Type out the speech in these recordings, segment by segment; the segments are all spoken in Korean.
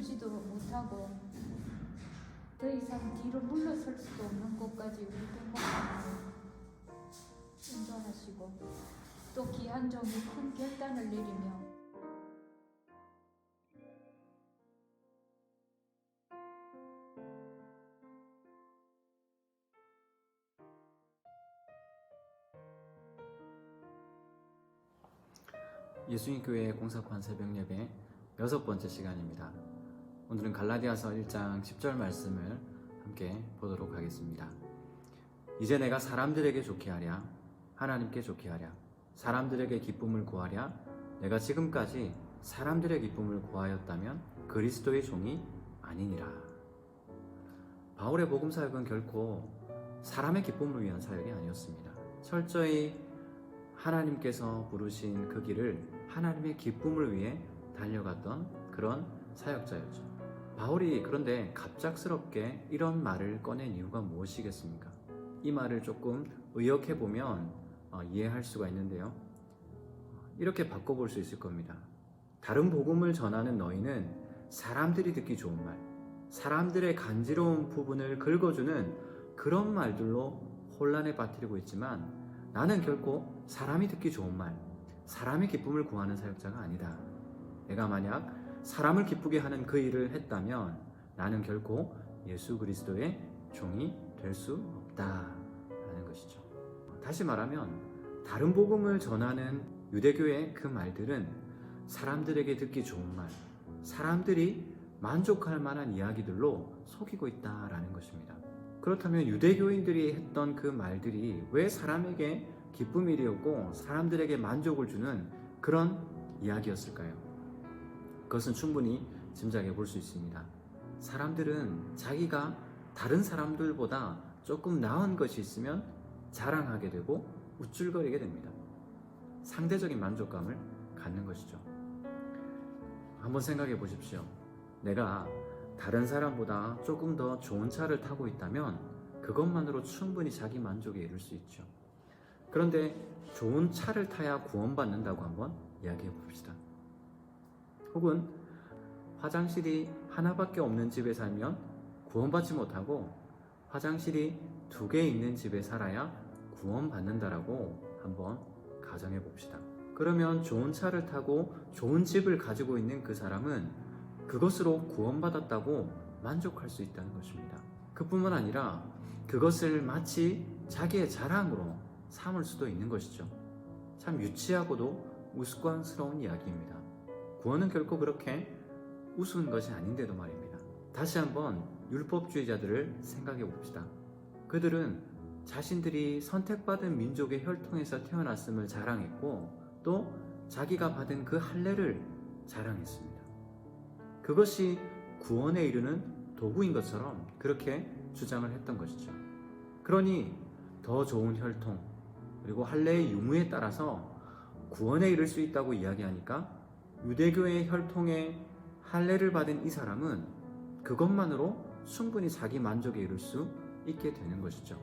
멈추지도 못하고 더 이상 뒤로 물러설 수도 없는 곳까지 우리 동목사님을 인도하시고 또 귀한 종이 큰 결단을 내리며 예수님교회 공사판 새벽예배 6번째 시간입니다. 오늘은 갈라디아서 1장 10절 말씀을 함께 보도록 하겠습니다. 이제 내가 사람들에게 좋게 하랴, 하나님께 좋게 하랴, 사람들에게 기쁨을 구하랴. 내가 지금까지 사람들의 기쁨을 구하였다면 그리스도의 종이 아니니라. 바울의 복음 사역은 결코 사람의 기쁨을 위한 사역이 아니었습니다. 철저히 하나님께서 부르신 그 길을 하나님의 기쁨을 위해 달려갔던 그런 사역자였죠. 바울이 그런데 갑작스럽게 이런 말을 꺼낸 이유가 무엇이겠습니까? 이 말을 조금 의역해보면 이해할 수가 있는데요. 이렇게 바꿔볼 수 있을 겁니다. 다른 복음을 전하는 너희는 사람들이 듣기 좋은 말, 사람들의 간지러운 부분을 긁어주는 그런 말들로 혼란에 빠뜨리고 있지만 나는 결코 사람이 듣기 좋은 말, 사람의 기쁨을 구하는 사역자가 아니다. 내가 만약 사람을 기쁘게 하는 그 일을 했다면 나는 결코 예수 그리스도의 종이 될 수 없다라는 것이죠. 다시 말하면 다른 복음을 전하는 유대교의 그 말들은 사람들에게 듣기 좋은 말, 사람들이 만족할 만한 이야기들로 속이고 있다라는 것입니다. 그렇다면 유대교인들이 했던 그 말들이 왜 사람에게 기쁨이었고 사람들에게 만족을 주는 그런 이야기였을까요? 그것은 충분히 짐작해 볼 수 있습니다. 사람들은 자기가 다른 사람들보다 조금 나은 것이 있으면 자랑하게 되고 우쭐거리게 됩니다. 상대적인 만족감을 갖는 것이죠. 한번 생각해 보십시오. 내가 다른 사람보다 조금 더 좋은 차를 타고 있다면 그것만으로 충분히 자기 만족에 이를 수 있죠. 그런데 좋은 차를 타야 구원받는다고 한번 이야기해 봅시다. 혹은 화장실이 하나밖에 없는 집에 살면 구원받지 못하고 화장실이 2개 있는 집에 살아야 구원받는다라고 한번 가정해 봅시다. 그러면 좋은 차를 타고 좋은 집을 가지고 있는 그 사람은 그것으로 구원받았다고 만족할 수 있다는 것입니다. 그뿐만 아니라 그것을 마치 자기의 자랑으로 삼을 수도 있는 것이죠. 참 유치하고도 우스꽝스러운 이야기입니다. 구원은 결코 그렇게 우스운 것이 아닌데도 말입니다. 다시 한번 율법주의자들을 생각해 봅시다. 그들은 자신들이 선택받은 민족의 혈통에서 태어났음을 자랑했고 또 자기가 받은 그 할례를 자랑했습니다. 그것이 구원에 이르는 도구인 것처럼 그렇게 주장을 했던 것이죠. 그러니 더 좋은 혈통 그리고 할례의 유무에 따라서 구원에 이를 수 있다고 이야기하니까 유대교의 혈통에 할례를 받은 이 사람은 그것만으로 충분히 자기 만족에 이를 수 있게 되는 것이죠.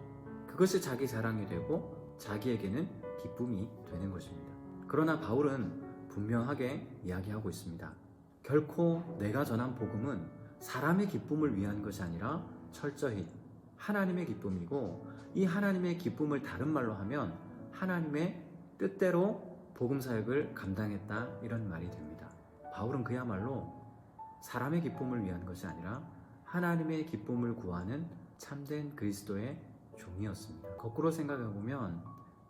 그것이 자기 자랑이 되고 자기에게는 기쁨이 되는 것입니다. 그러나 바울은 분명하게 이야기하고 있습니다. 결코 내가 전한 복음은 사람의 기쁨을 위한 것이 아니라 철저히 하나님의 기쁨이고 이 하나님의 기쁨을 다른 말로 하면 하나님의 뜻대로 복음 사역을 감당했다 이런 말이 됩니다. 바울은 그야말로 사람의 기쁨을 위한 것이 아니라 하나님의 기쁨을 구하는 참된 그리스도의 종이었습니다. 거꾸로 생각해보면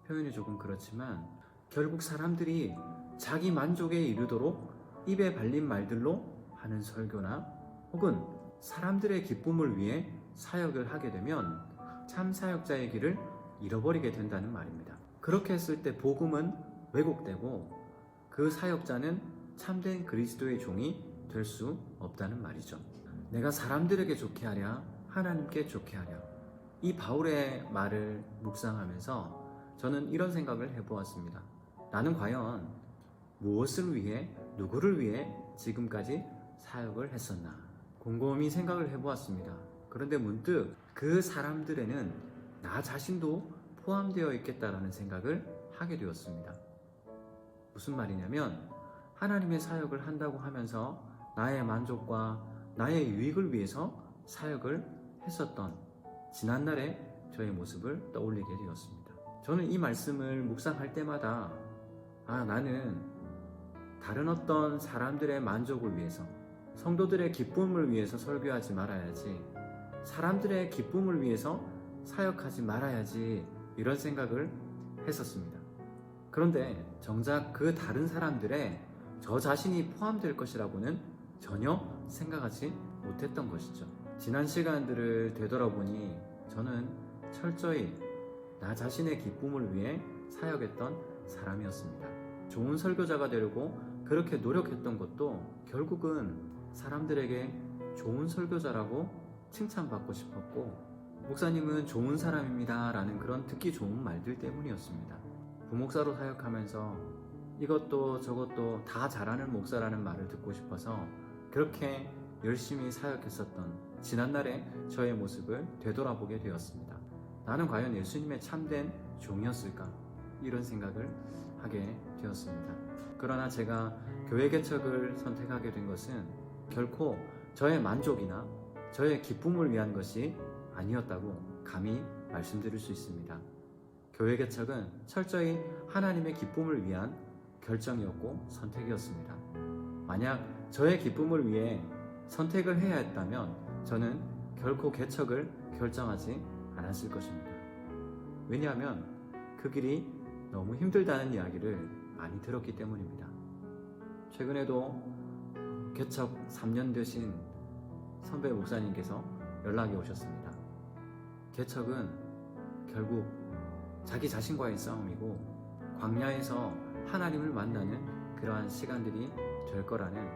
표현이 조금 그렇지만 결국 사람들이 자기 만족에 이르도록 입에 발린 말들로 하는 설교나 혹은 사람들의 기쁨을 위해 사역을 하게 되면 참 사역자의 길을 잃어버리게 된다는 말입니다. 그렇게 했을 때 복음은 왜곡되고 그 사역자는 참된 그리스도의 종이 될 수 없다는 말이죠. 내가 사람들에게 좋게 하랴, 하나님께 좋게 하랴. 이 바울의 말을 묵상하면서 저는 이런 생각을 해보았습니다. 나는 과연 무엇을 위해, 누구를 위해 지금까지 사역을 했었나? 곰곰이 생각을 해보았습니다. 그런데 문득 그 사람들에는 나 자신도 포함되어 있겠다라는 생각을 하게 되었습니다. 무슨 말이냐면 하나님의 사역을 한다고 하면서 나의 만족과 나의 유익을 위해서 사역을 했었던 지난날의 저의 모습을 떠올리게 되었습니다. 저는 이 말씀을 묵상할 때마다 나는 다른 어떤 사람들의 만족을 위해서, 성도들의 기쁨을 위해서 설교하지 말아야지, 사람들의 기쁨을 위해서 사역하지 말아야지, 이런 생각을 했었습니다. 그런데 정작 그 다른 사람들의 저 자신이 포함될 것이라고는 전혀 생각하지 못했던 것이죠. 지난 시간들을 되돌아보니 저는 철저히 나 자신의 기쁨을 위해 사역했던 사람이었습니다. 좋은 설교자가 되려고 그렇게 노력했던 것도 결국은 사람들에게 좋은 설교자라고 칭찬받고 싶었고, 목사님은 좋은 사람입니다 라는 그런 듣기 좋은 말들 때문이었습니다. 부목사로 사역하면서 이것도 저것도 다 잘하는 목사라는 말을 듣고 싶어서 그렇게 열심히 사역했었던 지난날의 저의 모습을 되돌아보게 되었습니다. 나는 과연 예수님의 참된 종이었을까? 이런 생각을 하게 되었습니다. 그러나 제가 교회 개척을 선택하게 된 것은 결코 저의 만족이나 저의 기쁨을 위한 것이 아니었다고 감히 말씀드릴 수 있습니다. 교회 개척은 철저히 하나님의 기쁨을 위한 결정이었고 선택이었습니다. 만약 저의 기쁨을 위해 선택을 해야 했다면 저는 결코 개척을 결정하지 않았을 것입니다. 왜냐하면 그 길이 너무 힘들다는 이야기를 많이 들었기 때문입니다. 최근에도 개척 3년 되신 선배 목사님께서 연락이 오셨습니다. 개척은 결국 자기 자신과의 싸움이고 광야에서 하나님을 만나는 그러한 시간들이 될 거라는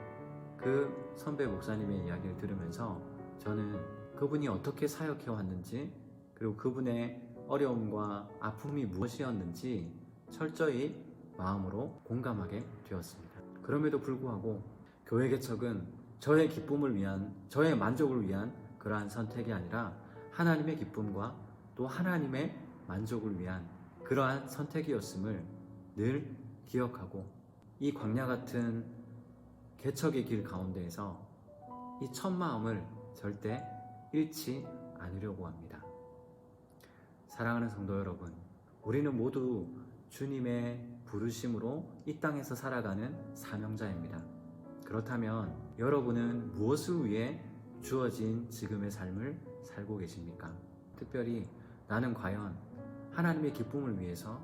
그 선배 목사님의 이야기를 들으면서 저는 그분이 어떻게 사역해 왔는지, 그리고 그분의 어려움과 아픔이 무엇이었는지 철저히 마음으로 공감하게 되었습니다. 그럼에도 불구하고 교회 개척은 저의 기쁨을 위한, 저의 만족을 위한 그러한 선택이 아니라 하나님의 기쁨과 또 하나님의 만족을 위한 그러한 선택이었음을 늘 기억하고, 이 광야 같은 개척의 길 가운데에서 이 첫 마음을 절대 잃지 않으려고 합니다. 사랑하는 성도 여러분, 우리는 모두 주님의 부르심으로 이 땅에서 살아가는 사명자입니다. 그렇다면 여러분은 무엇을 위해 주어진 지금의 삶을 살고 계십니까? 특별히 나는 과연 하나님의 기쁨을 위해서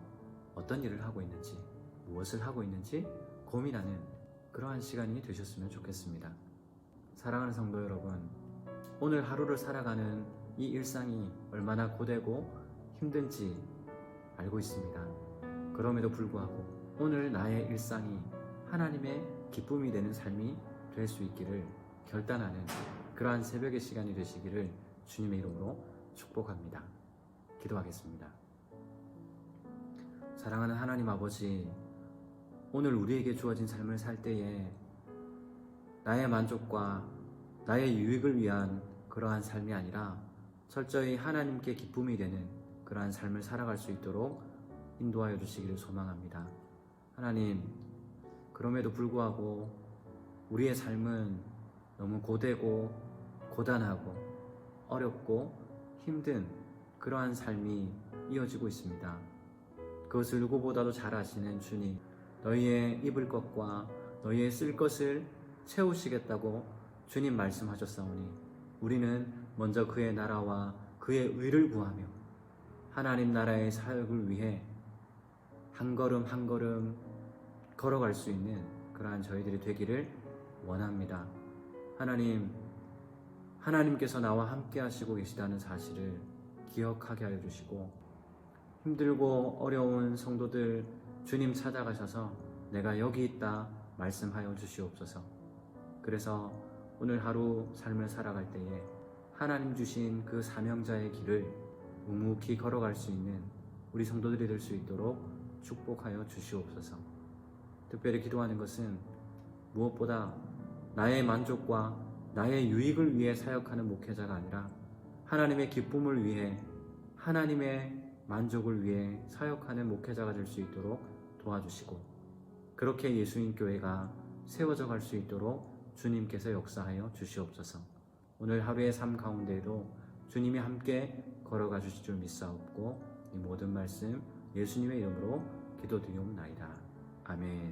어떤 일을 하고 있는지, 무엇을 하고 있는지 고민하는 그러한 시간이 되셨으면 좋겠습니다. 사랑하는 성도 여러분, 오늘 하루를 살아가는 이 일상이 얼마나 고되고 힘든지 알고 있습니다. 그럼에도 불구하고 오늘 나의 일상이 하나님의 기쁨이 되는 삶이 될 수 있기를 결단하는 그러한 새벽의 시간이 되시기를 주님의 이름으로 축복합니다. 기도하겠습니다. 사랑하는 하나님 아버지, 오늘 우리에게 주어진 삶을 살 때에 나의 만족과 나의 유익을 위한 그러한 삶이 아니라 철저히 하나님께 기쁨이 되는 그러한 삶을 살아갈 수 있도록 인도하여 주시기를 소망합니다. 하나님, 그럼에도 불구하고 우리의 삶은 너무 고되고 고단하고 어렵고 힘든 그러한 삶이 이어지고 있습니다. 그것을 누구보다도 잘 아시는 주님, 너희의 입을 것과 너희의 쓸 것을 채우시겠다고 주님 말씀하셨사오니 우리는 먼저 그의 나라와 그의 의를 구하며 하나님 나라의 사역을 위해 한 걸음 한 걸음 걸어갈 수 있는 그러한 저희들이 되기를 원합니다. 하나님께서 나와 함께 하시고 계시다는 사실을 기억하게 하여 주시고, 힘들고 어려운 성도들 주님 찾아가셔서 내가 여기 있다 말씀하여 주시옵소서. 그래서 오늘 하루 삶을 살아갈 때에 하나님 주신 그 사명자의 길을 묵묵히 걸어갈 수 있는 우리 성도들이 될 수 있도록 축복하여 주시옵소서. 특별히 기도하는 것은 무엇보다 나의 만족과 나의 유익을 위해 사역하는 목회자가 아니라 하나님의 기쁨을 위해, 하나님의 만족을 위해 사역하는 목회자가 될 수 있도록 도와주시고, 그렇게 예수님 교회가 세워져 갈 수 있도록 주님께서 역사하여 주시옵소서. 오늘 하루의 삶 가운데에도 주님이 함께 걸어가 주실 줄 믿사옵고 이 모든 말씀 예수님의 이름으로 기도드리옵나이다. 아멘.